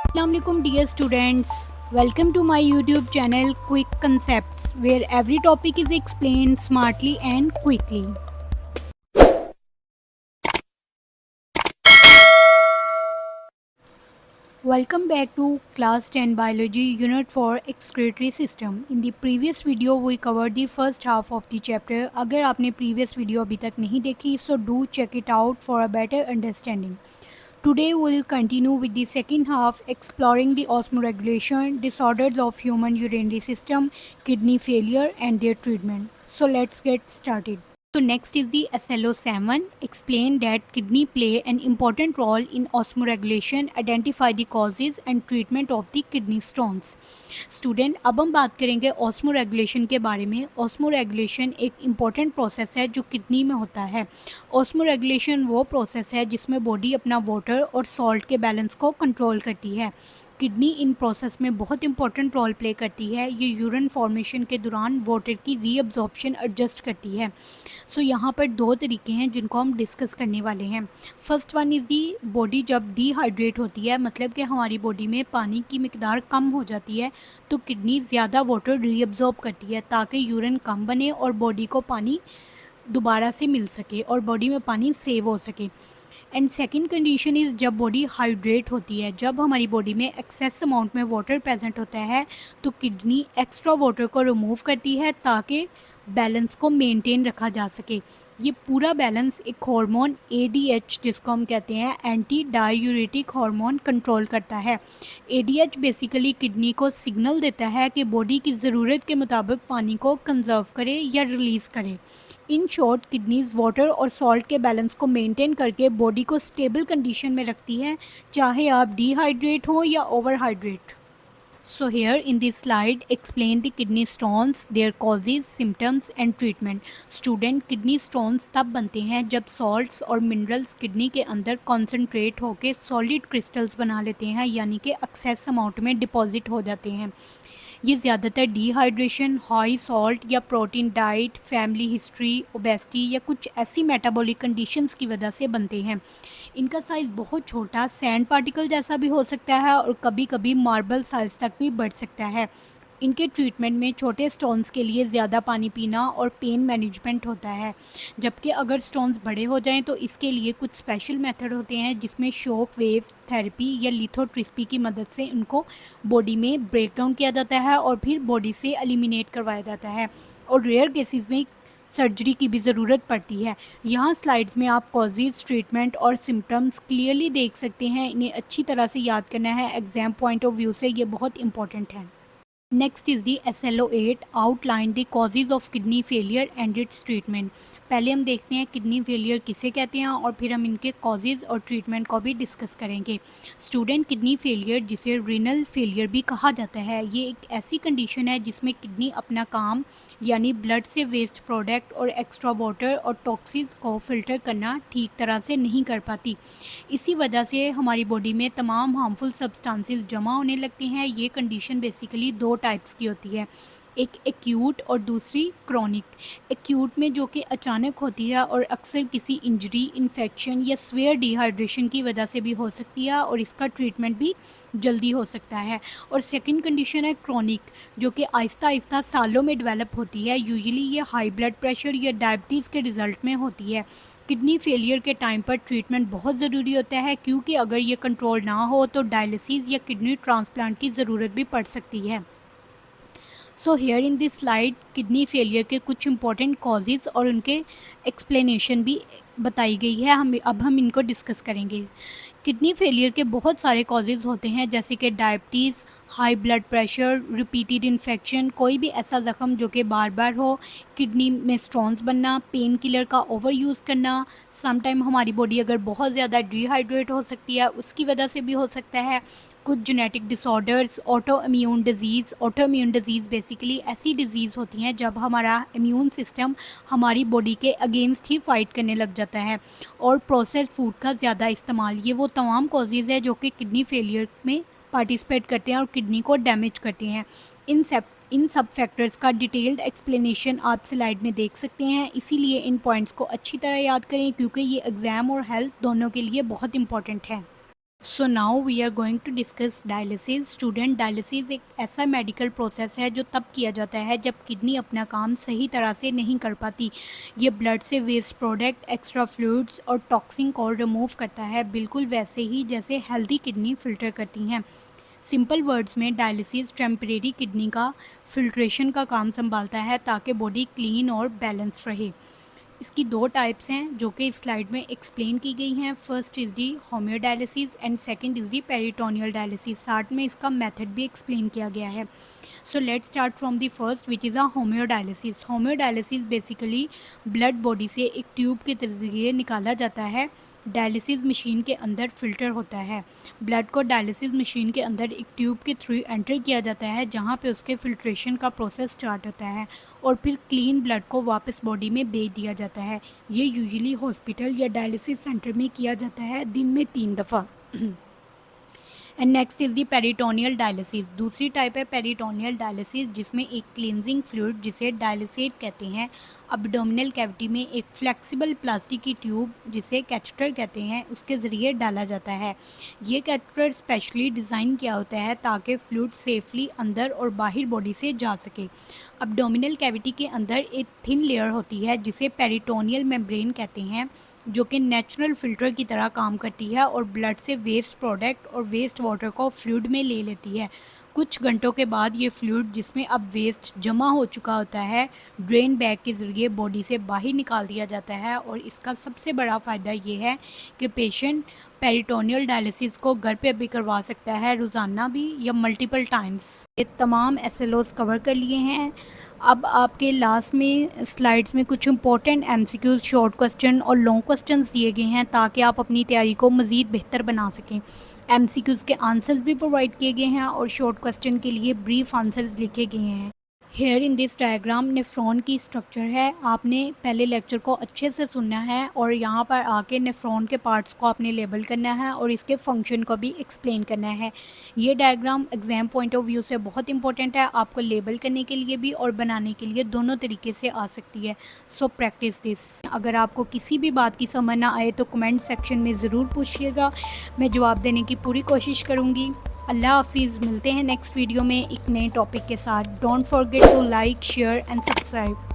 Assalamualaikum dear students, welcome to my YouTube channel Quick Concepts where every topic is explained smartly and quickly. Welcome back to class 10 biology unit for excretory system. In the previous video we covered the first half of the chapter. अगर आपने previous video अभी तक नहीं देखी so do check it out for a better understanding. Today we will continue with the second half exploring the osmoregulation, disorders of human urinary system, kidney failure and their treatment. So let's get started. So next is the SLO7. Explain that kidney play an important role in osmoregulation, identify the causes and treatment of the kidney stones. Student अब हम बात करेंगे osmo regulation के बारे में. Osmo regulation एक important process है जो किडनी में होता है. ऑस्मो रेगुलेशन वो प्रोसेस है जिसमें बॉडी अपना वाटर और सॉल्ट के बैलेंस को कंट्रोल करती है. किडनी इन प्रोसेस में बहुत इंपॉर्टेंट रोल प्ले करती है. ये यूरिन फॉर्मेशन के दौरान वाटर की रीअब्जॉर्प्शन एडजस्ट करती है. सो यहाँ पर दो तरीके हैं जिनको हम डिस्कस करने वाले हैं. First one is the body जब डिहाइड्रेट होती है, मतलब कि हमारी बॉडी में पानी की मिकदार कम हो जाती है तो किडनी ज़्यादा वाटर रीअब्जॉर्ब करती है ताकि यूरिन कम बने और बॉडी को पानी दोबारा से मिल सके और बॉडी में पानी सेव हो सके. एंड सेकेंड कंडीशन इज़ जब बॉडी हाइड्रेट होती है. जब हमारी बॉडी में एक्सेस अमाउंट में वाटर प्रेजेंट होता है तो किडनी एक्स्ट्रा वाटर को रिमूव करती है ताकि बैलेंस को मेंटेन रखा जा सके. ये पूरा बैलेंस एक हार्मोन ADH जिसको हम कहते हैं एंटी डायूरेटिक हार्मोन कंट्रोल करता है. ADH बेसिकली किडनी को सिग्नल देता है कि बॉडी की ज़रूरत के मुताबिक पानी को कंजर्व करे या रिलीज़ करे. इन शॉर्ट किडनीज वाटर और सॉल्ट के बैलेंस को मेंटेन करके बॉडी को स्टेबल कंडीशन में रखती है, चाहे आप डिहाइड्रेट हो या ओवरहाइड्रेट. So here in this slide explain the kidney stones, their causes, symptoms and treatment. Student, kidney stones तब बनते हैं जब salts और minerals किडनी के अंदर concentrate होकर solid crystals बना लेते हैं, यानी कि excess amount में deposit हो जाते हैं. ये ज़्यादातर डिहाइड्रेशन, हाई सॉल्ट या protein diet, family history, obesity या कुछ ऐसी मेटाबॉलिक कंडीशंस की वजह से बनते हैं. इनका साइज़ बहुत छोटा सैंड पार्टिकल जैसा भी हो सकता है और कभी कभी मार्बल साइज तक भी बढ़ सकता है. इनके ट्रीटमेंट में छोटे स्टोन्स के लिए ज़्यादा पानी पीना और पेन मैनेजमेंट होता है, जबकि अगर स्टोन्स बड़े हो जाएं तो इसके लिए कुछ स्पेशल मेथड होते हैं जिसमें शॉक वेव थेरेपी या लिथोट्रिप्सी की मदद से उनको बॉडी में ब्रेक डाउन किया जाता है और फिर बॉडी से एलिमिनेट करवाया जाता है. और रेयर केसेस में सर्जरी की भी ज़रूरत पड़ती है. यहाँ स्लाइड्स में आप कॉजेज़, ट्रीटमेंट और सिम्टम्स क्लियरली देख सकते हैं. इन्हें अच्छी तरह से याद करना है, एग्ज़ाम पॉइंट ऑफ व्यू से ये बहुत इंपॉर्टेंट है. Next is the SLO8 outline the causes of kidney failure and it's treatment. पहले हम देखते हैं किडनी फेलियर किसे कहते हैं और फिर हम इनके कॉजेज़ और ट्रीटमेंट को भी डिस्कस करेंगे. स्टूडेंट, किडनी फेलियर जिसे रीनल फेलियर भी कहा जाता है, ये एक ऐसी कंडीशन है जिसमें किडनी अपना काम यानी ब्लड से वेस्ट प्रोडक्ट और एक्स्ट्रा वाटर और टॉक्सिन्स को फ़िल्टर करना ठीक तरह से नहीं कर पाती. इसी वजह से हमारी बॉडी में तमाम हार्मफुल सब्सटेंसेस जमा होने लगती हैं. ये कंडीशन बेसिकली दो टाइप्स की होती है, एक एक्यूट और दूसरी क्रॉनिक. एक्यूट में जो कि अचानक होती है और अक्सर किसी इंजरी, इन्फेक्शन या स्वेयर डिहाइड्रेशन की वजह से भी हो सकती है और इसका ट्रीटमेंट भी जल्दी हो सकता है. और सेकंड कंडीशन है क्रॉनिक, जो कि आहिस्ता आहिस्ता सालों में डेवलप होती है. यूजुअली ये हाई ब्लड प्रेशर या डायबिटीज़ के रिज़ल्ट में होती है. किडनी फेलियर के टाइम पर ट्रीटमेंट बहुत ज़रूरी होता है क्योंकि अगर ये कंट्रोल ना हो तो डायलिसिस या किडनी ट्रांसप्लांट की ज़रूरत भी पड़ सकती है. So here in this slide kidney failure के कुछ इंपॉर्टेंट कॉजेज़ और उनके एक्सप्लेनेशन भी बताई गई है. हम इनको डिस्कस करेंगे. किडनी फेलियर के बहुत सारे कॉजेज़ होते हैं जैसे कि diabetes, high blood pressure, repeated infection, कोई भी ऐसा ज़ख़म जो कि बार बार हो, किडनी में स्टोन्स बनना, पेन किलर का ओवर यूज़ करना. समटाइम हमारी बॉडी अगर बहुत ज़्यादा डिहाइड्रेट हो सकती है उसकी वजह से भी हो सकता है. कुछ genetic disorders, auto immune disease basically ऐसी डिजीज़ होती हैं जब हमारा इम्यून सिस्टम हमारी बॉडी के अगेंस्ट ही फाइट करने लग जाता है. और प्रोसेस्ड फूड का ज़्यादा इस्तेमाल, ये वो तमाम कॉजेज़ है जो कि किडनी फेलियर में पार्टिसिपेट करते हैं और किडनी को डैमेज करते हैं. इन सब फैक्टर्स का डिटेल्ड एक्सप्लेनेशन आप स्लाइड में देख सकते हैं. इसीलिए इन पॉइंट्स को अच्छी तरह याद करें क्योंकि ये एग्ज़ाम और हेल्थ दोनों के लिए बहुत इंपॉर्टेंट है. So now we are going to discuss dialysis. Student, dialysis एक ऐसा मेडिकल प्रोसेस है जो तब किया जाता है जब किडनी अपना काम सही तरह से नहीं कर पाती। ये ब्लड से वेस्ट प्रोडक्ट, एक्स्ट्रा फ्लूइड्स और टॉक्सिन को रिमूव करता है, बिल्कुल वैसे ही जैसे हेल्दी किडनी फिल्टर करती हैं। सिंपल वर्ड्स में डायलिसिस टेम्परेरी किडनी का फिल्ट्रेशन का काम संभालता है ताकि बॉडी क्लीन और बैलेंस रहे। इसकी दो टाइप्स हैं जो कि इस स्लाइड में एक्सप्लेन की गई हैं। First is the hemodialysis and second is the peritoneal dialysis. साथ में इसका मेथड भी एक्सप्लेन किया गया है। So let's start from the first which is a hemodialysis. Hemodialysis basically blood body से एक ट्यूब के जरिए निकाला जाता है। डायलिसिस मशीन के अंदर फ़िल्टर होता है। ब्लड को डायलिसिस मशीन के अंदर एक ट्यूब के थ्रू एंटर किया जाता है जहाँ पे उसके फिल्ट्रेशन का प्रोसेस स्टार्ट होता है और फिर क्लीन ब्लड को वापस बॉडी में भेज दिया जाता है। ये यूजुअली हॉस्पिटल या डायलिसिस सेंटर में किया जाता है दिन में 3 दफ़ा। And next is the peritoneal dialysis. दूसरी टाइप है पेरिटोनियल डायलिसिस जिसमें एक क्लींजिंग फ्लूइड जिसे डायलिसेट कहते हैं अब्डोमिनल कैविटी में एक फ्लेक्सिबल प्लास्टिक की ट्यूब जिसे कैथेटर कहते हैं उसके ज़रिए डाला जाता है। ये कैथेटर स्पेशली डिज़ाइन किया होता है ताकि फ्लूइड सेफली अंदर और बाहर बॉडी से जा सके। अब्डोमिनल कैविटी के अंदर एक थिन लेयर होती है जिसे पेरिटोनियल मेम्ब्रेन कहते हैं जो कि नेचुरल फ़िल्टर की तरह काम करती है और ब्लड से वेस्ट प्रोडक्ट और वेस्ट वाटर को फ्लूइड में ले लेती है। कुछ घंटों के बाद ये फ्लूइड जिसमें अब वेस्ट जमा हो चुका होता है ड्रेन बैग के ज़रिए बॉडी से बाहर निकाल दिया जाता है। और इसका सबसे बड़ा फ़ायदा ये है कि पेशेंट पेरिटोनियल डायलिसिस को घर पे भी करवा सकता है, रोज़ाना भी या मल्टीपल टाइम्स। ये तमाम एसएलओस कवर कर लिए हैं। अब आपके लास्ट में स्लाइड्स में कुछ इंपॉर्टेंट एमसीक्यूज, शॉर्ट क्वेश्चन और लॉन्ग क्वेश्चंस दिए गए हैं ताकि आप अपनी तैयारी को मज़ीद बेहतर बना सकें। एमसीक्यूज के आंसर्स भी प्रोवाइड किए गए हैं और शॉर्ट क्वेश्चन के लिए ब्रीफ आंसर्स लिखे गए हैं। Here in this diagram nephron की स्ट्रक्चर है। आपने पहले लेक्चर को अच्छे से सुनना है और यहाँ पर आके नेफ्रॉन के पार्ट्स को आपने लेबल करना है और इसके फंक्शन को भी एक्सप्लेन करना है। ये diagram exam point of view से बहुत इंपॉर्टेंट है, आपको लेबल करने के लिए भी और बनाने के लिए दोनों तरीके से आ सकती है। So practice this. अगर आपको किसी भी बात की समझ ना आए तो कमेंट सेक्शन में ज़रूर पूछिएगा, मैं जवाब देने की पूरी कोशिश करूँगी। अल्लाह हाफिज़। मिलते हैं नेक्स्ट वीडियो में एक नए टॉपिक के साथ। Don't forget to like, share and subscribe.